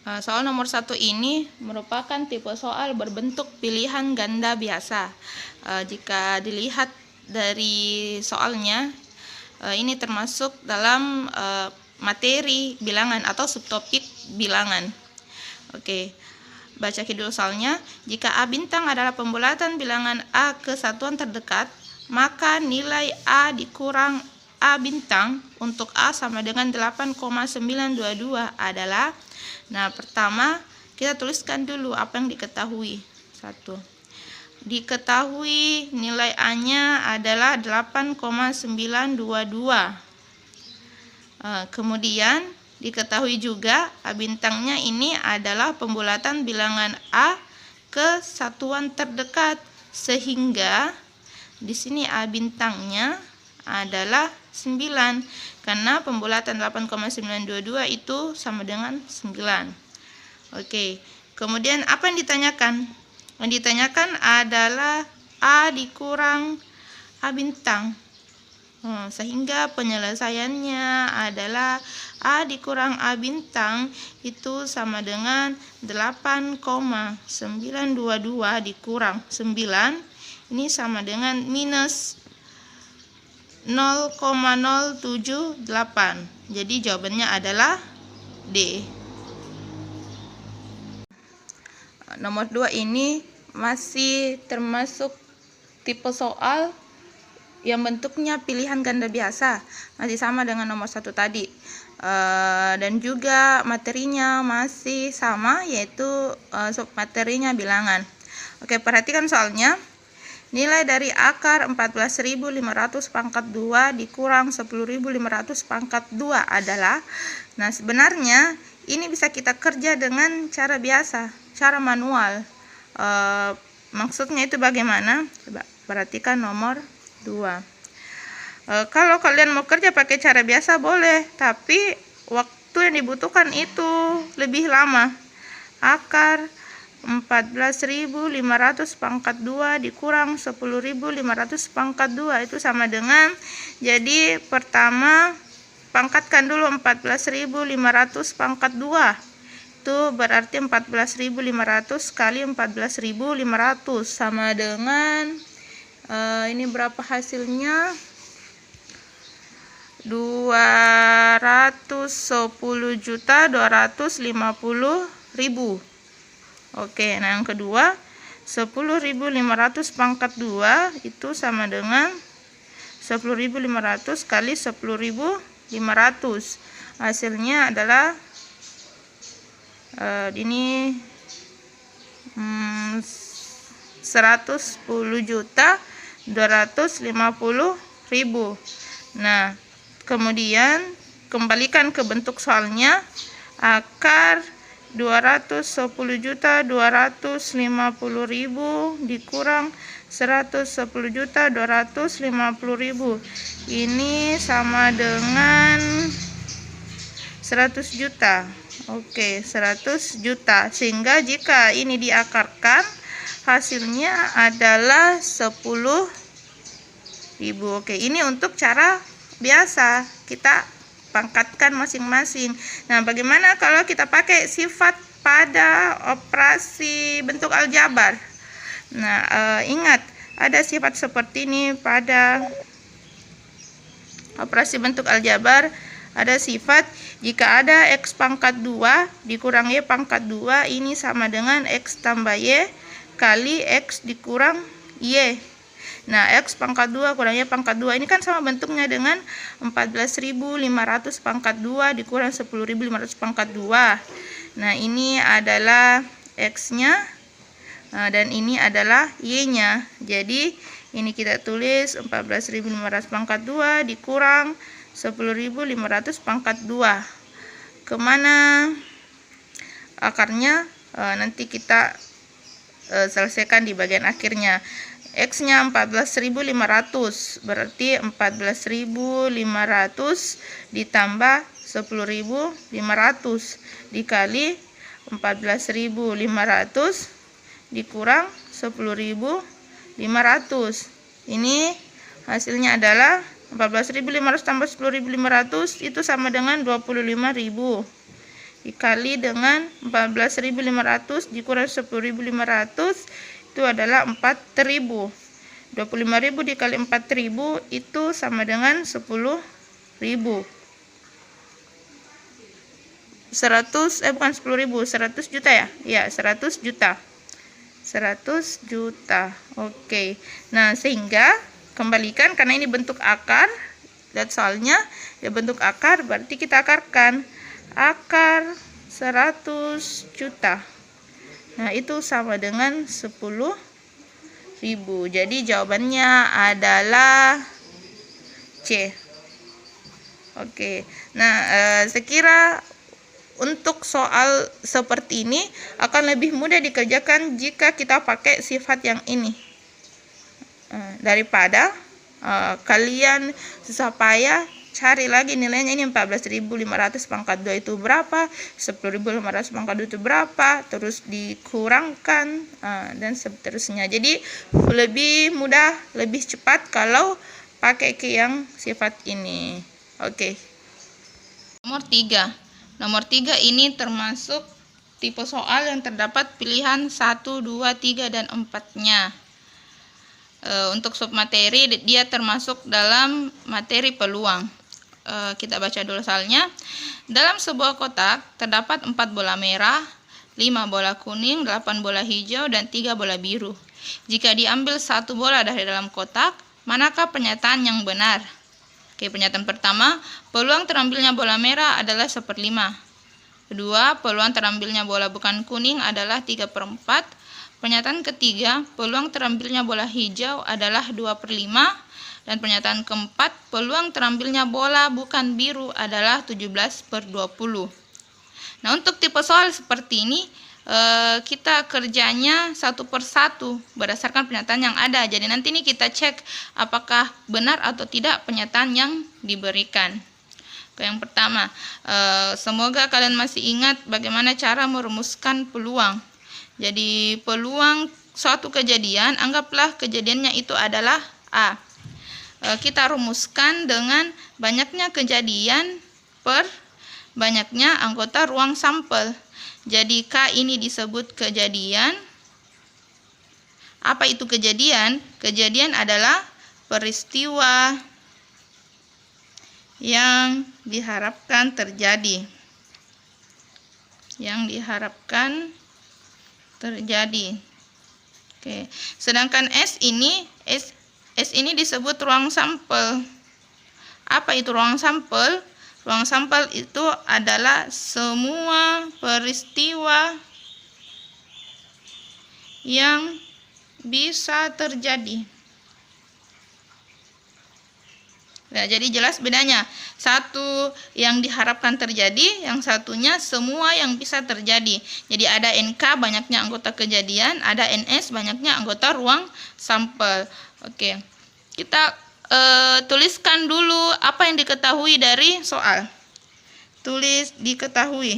Soal nomor 1 ini merupakan tipe soal berbentuk pilihan ganda biasa. Jika dilihat dari soalnya, ini termasuk dalam materi bilangan atau subtopik bilangan. Oke, baca dulu soalnya. Jika A bintang adalah pembulatan bilangan A ke satuan terdekat, maka nilai A dikurang A bintang untuk A sama dengan 8,922 adalah. Nah, pertama kita tuliskan dulu apa yang diketahui. 1. Diketahui nilai A-nya adalah 8,922. Kemudian diketahui juga A bintangnya ini adalah pembulatan bilangan A ke satuan terdekat, sehingga di sini A bintangnya adalah 9 karena pembulatan 8,922 itu sama dengan 9. Oke, kemudian apa yang ditanyakan? Yang ditanyakan adalah A dikurang A bintang. Sehingga penyelesaiannya adalah A dikurang A bintang itu sama dengan 8,922 dikurang 9. Ini sama dengan minus 0,078. Jadi jawabannya adalah D. Nomor 2 ini masih termasuk tipe soal yang bentuknya pilihan ganda biasa, masih sama dengan nomor 1 tadi. Dan juga materinya masih sama, yaitu submaterinya bilangan. Oke, perhatikan soalnya. Nilai dari akar 14.500 pangkat 2 dikurang 10.500 pangkat 2 adalah. Nah, sebenarnya ini bisa kita kerja dengan cara biasa, cara manual. Maksudnya itu bagaimana? Coba perhatikan nomor 2. Kalau kalian mau kerja pakai cara biasa boleh, tapi waktu yang dibutuhkan itu lebih lama. Akar 14.500 pangkat 2 dikurang 10.500 pangkat 2 itu sama dengan, jadi pertama pangkatkan dulu 14.500 pangkat 2, itu berarti 14.500 kali 14.500 sama dengan ini berapa hasilnya? 210.250.000. Oke, nah yang kedua 10.500 pangkat 2 itu sama dengan 10.500 kali 10.500. Hasilnya adalah ini 110.250.000. Nah, kemudian kembalikan ke bentuk soalnya. Akar 210.250.000 dikurang 110.250.000. Ini sama dengan 100 juta. Oke, 100 juta. Sehingga jika ini diakarkan, hasilnya adalah 10.000. Oke, ini untuk cara biasa. Kita pangkatkan masing-masing. Nah, bagaimana kalau kita pakai sifat pada operasi bentuk aljabar? Nah, ingat ada sifat seperti ini pada operasi bentuk aljabar. Ada sifat jika ada X pangkat 2 dikurang Y pangkat 2, ini sama dengan X tambah Y kali X dikurang Y. Nah, X pangkat 2 kurang Y pangkat 2 ini kan sama bentuknya dengan 14.500 pangkat 2 dikurang 10.500 pangkat 2. Nah, ini adalah X-nya dan ini adalah Y-nya. Jadi, ini kita tulis 14.500 pangkat 2 dikurang 10.500 pangkat 2. Kemana akarnya? Nanti kita selesaikan di bagian akhirnya. X-nya 14.500, berarti 14.500 ditambah 10.500 dikali 14.500 dikurang 10.500. Ini hasilnya adalah 14.500 tambah 10.500 itu sama dengan 25.000. dikali dengan 14.500 dikurang 10.500 itu adalah 4.000. 25.000 dikali 4.000 itu sama dengan 10.000. 100 bukan 10.000, 100 juta ya? Ya, 100 juta. 100 juta. Oke. Nah, sehingga kembalikan karena ini bentuk akar, lihat soalnya ya bentuk akar, berarti kita akarkan. Akar 100 juta. Nah, itu sama dengan 10.000. Jadi jawabannya adalah C. Oke. Nah, sekira untuk soal seperti ini akan lebih mudah dikerjakan jika kita pakai sifat yang ini. Daripada kalian susah payah cari lagi nilainya, ini 14.500 pangkat 2 itu berapa, 10.500 pangkat 2 itu berapa, terus dikurangkan dan seterusnya. Jadi lebih mudah, lebih cepat kalau pakai ke yang sifat ini. Oke. Nomor 3 ini termasuk tipe soal yang terdapat pilihan 1, 2, 3, dan 4-nya. Untuk submateri dia termasuk dalam materi peluang. Kita baca dulu soalnya. Dalam sebuah kotak terdapat 4 bola merah, 5 bola kuning, 8 bola hijau, dan 3 bola biru. Jika diambil 1 bola dari dalam kotak, manakah pernyataan yang benar? Oke, pernyataan pertama, peluang terambilnya bola merah adalah 1/5. Kedua, peluang terambilnya bola bukan kuning adalah 3/4. Pernyataan ketiga, peluang terambilnya bola hijau adalah 2/5. Dan pernyataan keempat, peluang terambilnya bola bukan biru adalah 17/20. Nah, untuk tipe soal seperti ini, kita kerjanya satu per satu berdasarkan pernyataan yang ada. Jadi nanti ini kita cek apakah benar atau tidak pernyataan yang diberikan. Yang pertama, semoga kalian masih ingat bagaimana cara merumuskan peluang. Jadi peluang suatu kejadian, anggaplah kejadiannya itu adalah A. Kita rumuskan dengan banyaknya kejadian per banyaknya anggota ruang sampel. Jadi K ini disebut kejadian. Apa itu kejadian? Kejadian adalah peristiwa yang diharapkan terjadi. Yang diharapkan terjadi. Oke. Sedangkan S ini disebut ruang sampel. Apa itu ruang sampel? Ruang sampel itu adalah semua peristiwa yang bisa terjadi. Nah, jadi jelas bedanya. Satu yang diharapkan terjadi, yang satunya semua yang bisa terjadi. Jadi ada NK banyaknya anggota kejadian, ada NS banyaknya anggota ruang sampel. Oke. Kita tuliskan dulu apa yang diketahui dari soal. Tulis diketahui.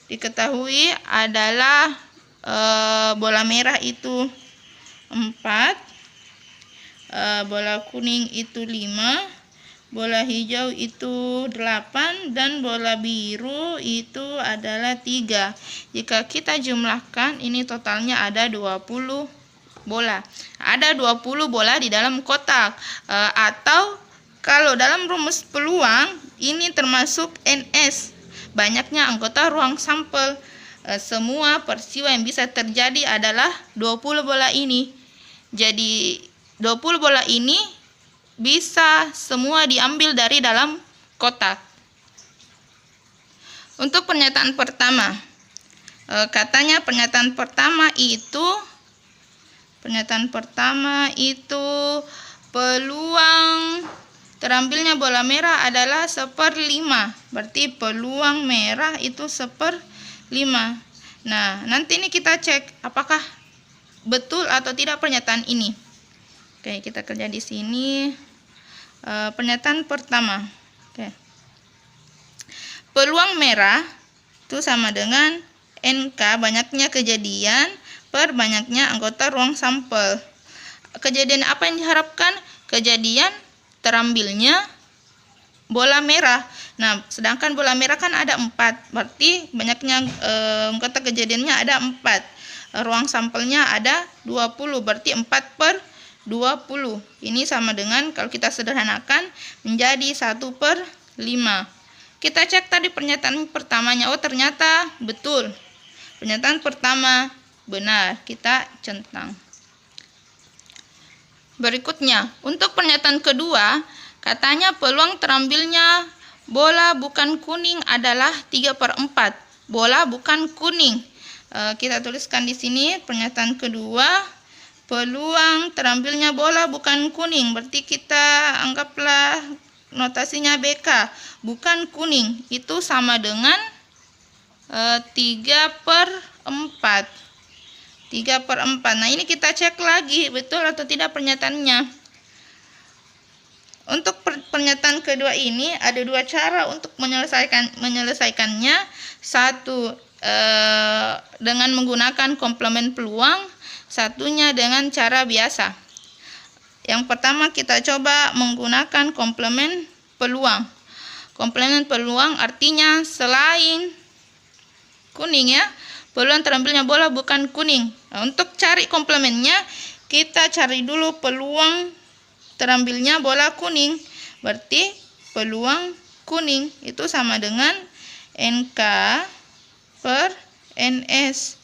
Diketahui adalah bola merah itu 4, bola kuning itu 5, bola hijau itu 8, dan bola biru itu adalah 3. Jika kita jumlahkan, ini totalnya ada 20 bola. Ada 20 bola di dalam kotak. Atau kalau dalam rumus peluang, ini termasuk NS. Banyaknya anggota ruang sampel. Semua peristiwa yang bisa terjadi adalah 20 bola ini. Jadi 20 bola ini bisa semua diambil dari dalam kotak. Untuk pernyataan pertama, katanya pernyataan pertama itu peluang terambilnya bola merah adalah 1/5. Berarti peluang merah itu 1/5. Nah, nanti ini kita cek apakah betul atau tidak pernyataan ini. Oke, kita kerja di sini. Pernyataan pertama. Oke. Peluang merah itu sama dengan NK banyaknya kejadian per banyaknya anggota ruang sampel. Kejadian apa yang diharapkan? Kejadian terambilnya bola merah. Nah, sedangkan bola merah kan ada 4, berarti banyaknya kata kejadiannya ada 4. Ruang sampelnya ada 20, berarti 4/20. Ini sama dengan kalau kita sederhanakan menjadi 1/5. Kita cek tadi pernyataan pertamanya. Oh, ternyata betul. Pernyataan pertama benar. Kita centang. Berikutnya, untuk pernyataan kedua, katanya peluang terambilnya bola bukan kuning adalah 3/4. Bola bukan kuning. Kita tuliskan di sini pernyataan kedua, peluang terambilnya bola bukan kuning. Berarti kita anggaplah notasinya BK, bukan kuning. Itu sama dengan 3/4. 3/4. Nah, ini kita cek lagi betul atau tidak pernyataannya. Untuk pernyataan kedua ini ada 2 cara untuk menyelesaikannya. Satu dengan menggunakan komplement peluang, satunya dengan cara biasa. Yang pertama kita coba menggunakan komplement peluang. Komplement peluang artinya selain kuning ya, peluang terambilnya bola bukan kuning. Nah, untuk cari komplementnya, kita cari dulu peluang terambilnya bola kuning. Berarti peluang kuning itu sama dengan NK per NS.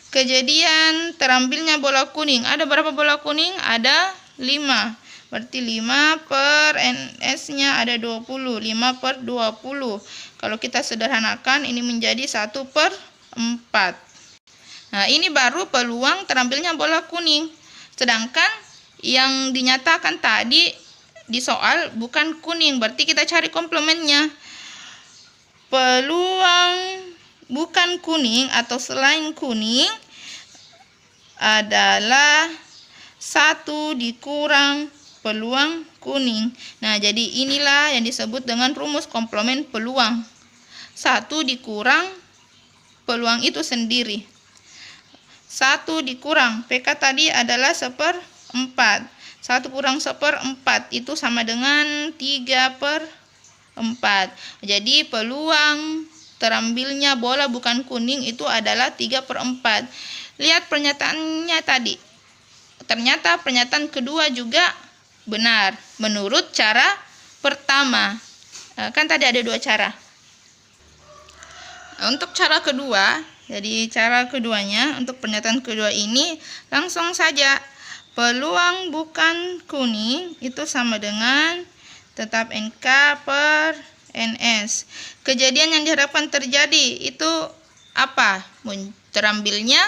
Kejadian terambilnya bola kuning. Ada berapa bola kuning? Ada 5. Berarti 5/NS-nya ada 20. 5/20. Kalau kita sederhanakan ini menjadi 1/4. Nah, ini baru peluang terambilnya bola kuning. Sedangkan yang dinyatakan tadi di soal bukan kuning. Berarti kita cari komplementnya. Peluang bukan kuning atau selain kuning adalah 1 dikurang peluang kuning. Nah, jadi inilah yang disebut dengan rumus komplement peluang. 1 dikurang peluang itu sendiri. 1 dikurang PK tadi adalah 1/4. 1 kurang 1/4 itu sama dengan 3/4. Jadi peluang terambilnya bola bukan kuning itu adalah 3/4. Lihat pernyataannya tadi. Ternyata pernyataan kedua juga benar menurut cara pertama. Kan tadi ada 2 cara. Untuk cara kedua, jadi cara keduanya untuk pernyataan kedua ini langsung saja peluang bukan kuning itu sama dengan tetap NK per NS. Kejadian yang diharapkan terjadi itu apa? Terambilnya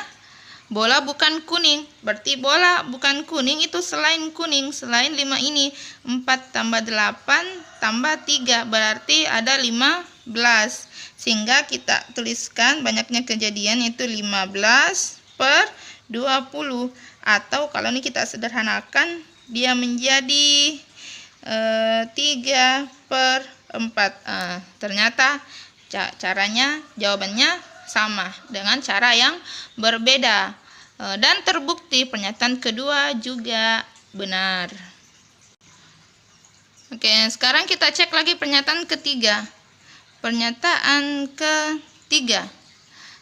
bola bukan kuning. Berarti bola bukan kuning itu selain kuning. Selain 5 ini 4 tambah 8 tambah 3. Berarti ada 15. Sehingga kita tuliskan banyaknya kejadian yaitu 15/20. Atau kalau ini kita sederhanakan dia menjadi 3/4. Ternyata caranya, jawabannya sama dengan cara yang berbeda. Dan terbukti pernyataan kedua juga benar. Oke, sekarang kita cek lagi pernyataan ketiga. Pernyataan ketiga.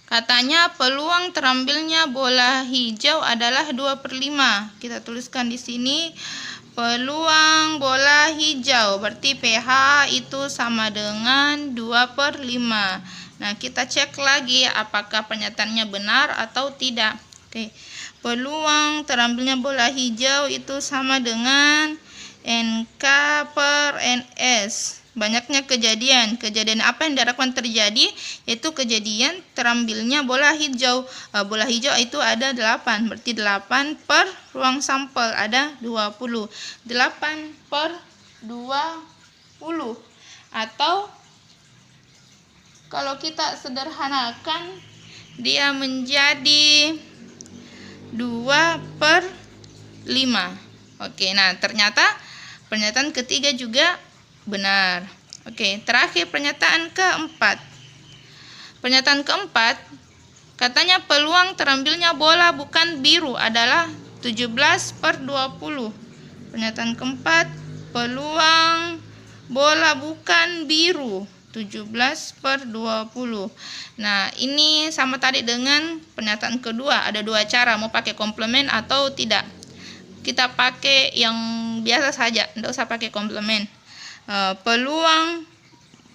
Katanya peluang terambilnya bola hijau adalah 2/5. Kita tuliskan di sini peluang bola hijau. Berarti PH itu sama dengan 2/5. Nah, kita cek lagi apakah pernyataannya benar atau tidak. Oke. Peluang terambilnya bola hijau itu sama dengan NK per NS. Banyaknya kejadian. Kejadian apa yang diharapkan terjadi? Yaitu kejadian terambilnya bola hijau. Bola hijau itu ada 8. Berarti 8 per ruang sampel ada 20. 8/20. Atau kalau kita sederhanakan dia menjadi 2/5. Oke, nah ternyata pernyataan ketiga juga benar. Oke, terakhir pernyataan keempat. Pernyataan keempat, katanya peluang terambilnya bola bukan biru adalah 17/20. Pernyataan keempat, peluang bola bukan biru 17/20. Nah, ini sama tadi dengan pernyataan kedua. Ada dua cara, mau pakai komplement atau tidak. Kita pakai yang biasa saja, tidak usah pakai komplement. Peluang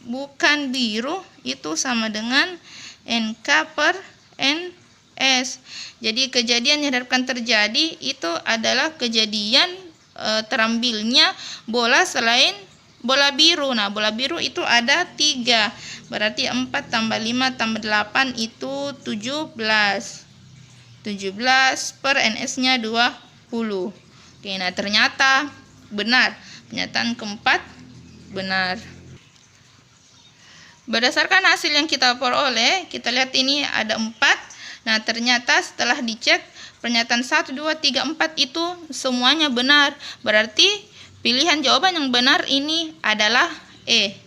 bukan biru itu sama dengan NK/NS. Jadi kejadian yang diharapkan terjadi itu adalah kejadian terambilnya bola selain bola biru. Nah, bola biru itu ada 3. Berarti 4 tambah 5 tambah 8 itu 17. 17 per NS-nya 20. Oke, nah ternyata benar. Pernyataan keempat benar. Berdasarkan hasil yang kita peroleh, kita lihat ini ada 4. Nah, ternyata setelah dicek, pernyataan 1, 2, 3, 4 itu semuanya benar. Berarti pilihan jawaban yang benar ini adalah E.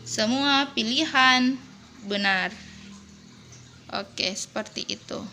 Semua pilihan benar. Oke, seperti itu.